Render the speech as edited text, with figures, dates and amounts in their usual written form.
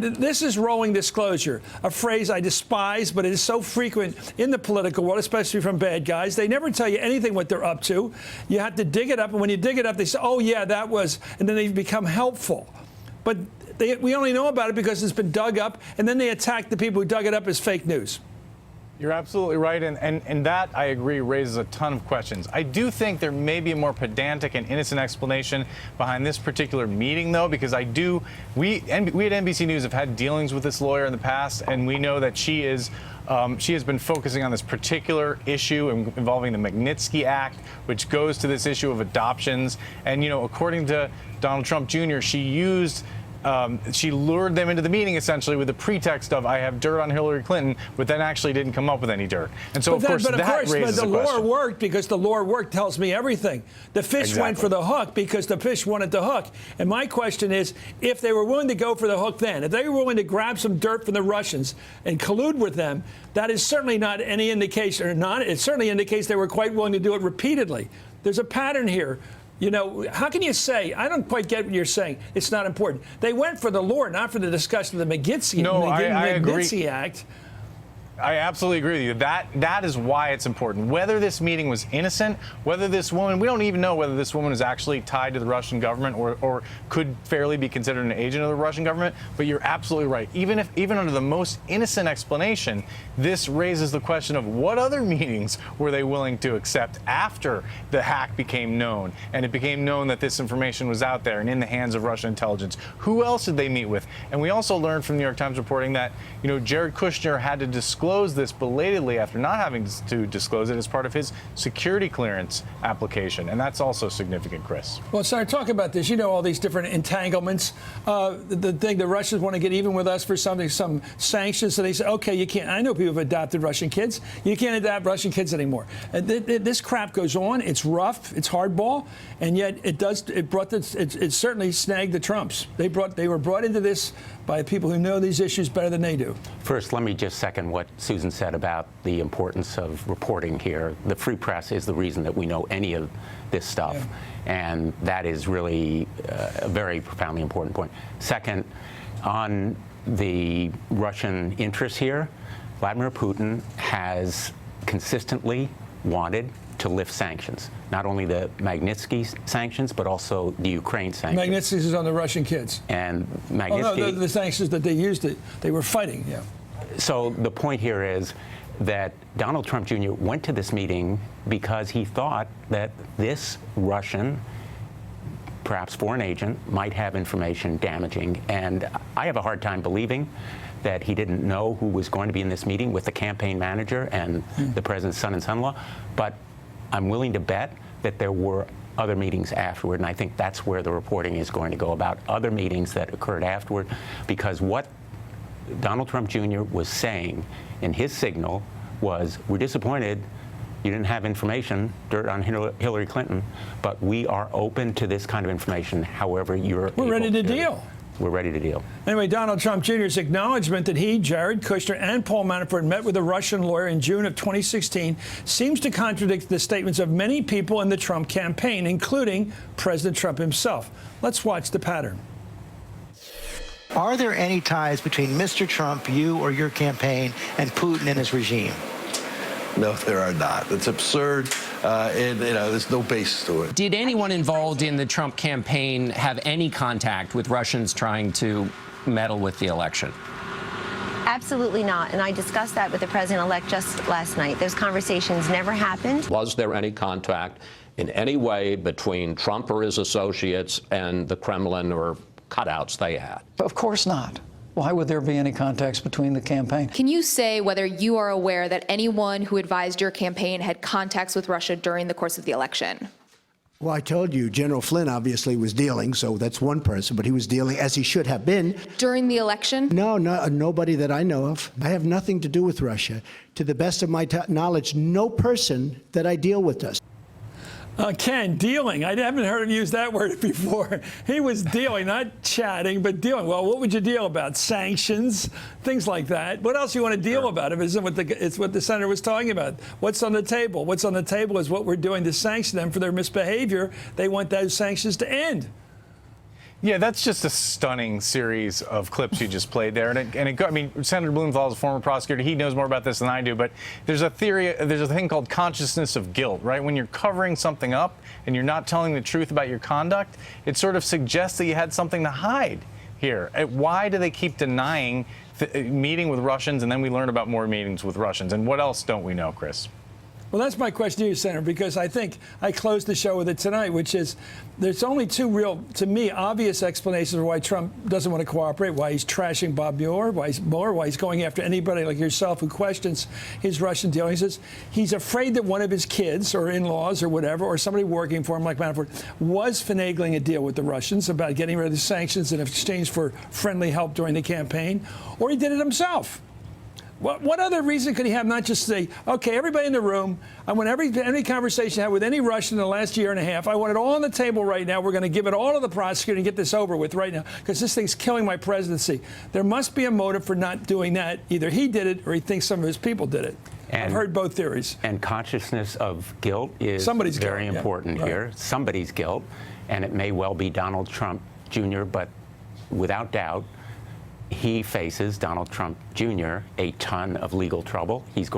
Ken, this is rolling disclosure, a phrase I despise, but it is so frequent in the political world, especially from bad guys. They never tell you anything what they're up to. You have to dig it up, and when you dig it up, they say, oh, yeah, that was, and then they become helpful. But we only know about it because it's been dug up, and then they attack the people who dug it up as fake news. You're absolutely right, and that, I agree, raises a ton of questions. I do think there may be a more pedantic and innocent explanation behind this particular meeting, though, because we at NBC News have had dealings with this lawyer in the past, and we know that she has been focusing on this particular issue involving the Magnitsky Act, which goes to this issue of adoptions. And, you know, according to Donald Trump Jr., she lured them into the meeting essentially with the pretext of I have dirt on Hillary Clinton, but then actually didn't come up with any dirt. And so, of course, that raises the question. lure worked because the lure worked tells me everything. The fish went for the hook because the fish wanted the hook. And my question is, if they were willing to go for the hook then, if they were willing to grab some dirt from the Russians and collude with them, that is certainly not any indication, or not. It certainly indicates they were quite willing to do it repeatedly. There's a pattern here. You know, how can you say, I don't quite get what you're saying, it's not important. They went for the lure, not for the discussion of the Magnitsky Act. I absolutely agree with you. That is why it's important. Whether this meeting was innocent, whether this woman, we don't even know whether this woman is actually tied to the Russian government or could fairly be considered an agent of the Russian government. But you're absolutely right. Even under the most innocent explanation, this raises the question of what other meetings were they willing to accept after the hack became known and it became known that this information was out there and in the hands of Russian intelligence. Who else did they meet with? And we also learned from New York Times reporting that, you know, Jared Kushner had to disclose this belatedly after not having to disclose it as part of his security clearance application. And that's also significant, Chris. Well, Senator, talk about this. You know, all these different entanglements. The Russians want to get even with us for something, some sanctions. So they say, OK, you can't. I know people have adopted Russian kids. You can't adopt Russian kids anymore. This crap goes on. It's rough. It's hardball. And yet it certainly snagged the Trumps. They were brought into this by people who know these issues better than they do. First, let me just second what Susan said about the importance of reporting here. The free press is the reason that we know any of this stuff. Yeah. And that is really a very profoundly important point. Second, on the Russian interests here, Vladimir Putin has consistently wanted to lift sanctions, not only the Magnitsky sanctions, but also the Ukraine sanctions. Magnitsky is on the Russian kids. And Magnitsky... Oh, no, the sanctions that they used, they were fighting, yeah. So the point here is that Donald Trump Jr. went to this meeting because he thought that this Russian, perhaps foreign agent, might have information damaging. And I have a hard time believing that he didn't know who was going to be in this meeting with the campaign manager and the president's son and son-in-law. But I'm willing to bet that there were other meetings afterward, and I think that's where the reporting is going to go, about other meetings that occurred afterward, because what Donald Trump Jr. was saying in his signal was, we're disappointed you didn't have information, dirt on Hillary Clinton, but we are open to this kind of information, however you're We're ready to deal. We're ready to deal. Anyway, Donald Trump Jr.'s acknowledgement that he, Jared Kushner, and Paul Manafort met with a Russian lawyer in June of 2016 seems to contradict the statements of many people in the Trump campaign, including President Trump himself. Let's watch the pattern. Are there any ties between Mr. Trump, you or your campaign, and Putin and his regime? No, there are not. It's absurd, and there's no basis to it. Did anyone involved in the Trump campaign have any contact with Russians trying to meddle with the election? Absolutely not, and I discussed that with the president-elect just last night. Those conversations never happened. Was there any contact in any way between Trump or his associates and the Kremlin or cutouts they had? Of course not. Why would there be any contacts between the campaign? Can you say whether you are aware that anyone who advised your campaign had contacts with Russia during the course of the election? Well, I told you, General Flynn obviously was dealing, so that's one person, but he was dealing as he should have been. During the election? No, nobody that I know of. I have nothing to do with Russia. To the best of my knowledge, no person that I deal with does. Ken, dealing. I haven't heard him use that word before. He was dealing, not chatting, but dealing. Well, what would you deal about? Sanctions, things like that. What else do you want to deal about? If it's what the senator was talking about. What's on the table? What's on the table is what we're doing to sanction them for their misbehavior. They want those sanctions to end. Yeah, that's just a stunning series of clips you just played there. I mean, Senator Blumenthal is a former prosecutor. He knows more about this than I do, but there's a thing called consciousness of guilt, right? When you're covering something up and you're not telling the truth about your conduct, it sort of suggests that you had something to hide here. Why do they keep denying meeting with Russians, and then we learn about more meetings with Russians? And what else don't we know, Chris? Well, that's my question to you, Senator, because I think I closed the show with it tonight, which is there's only two real, to me, obvious explanations for why Trump doesn't want to cooperate, why he's trashing Bob Mueller, why he's going after anybody like yourself who questions his Russian deal. He says he's afraid that one of his kids or in-laws or whatever, or somebody working for him like Manafort, was finagling a deal with the Russians about getting rid of the sanctions in exchange for friendly help during the campaign, or he did it himself. What other reason could he have not just say, okay, everybody in the room, I want any conversation I had with any Russian in the last year and a half, I want it all on the table right now. We're going to give it all to the prosecutor and get this over with right now because this thing's killing my presidency. There must be a motive for not doing that. Either he did it or he thinks some of his people did it. I've heard both theories. And consciousness of guilt is Somebody's very guilt, important here. Right. Somebody's guilt, and it may well be Donald Trump Jr., but without doubt, he faces, Donald Trump Jr., a ton of legal trouble. He's going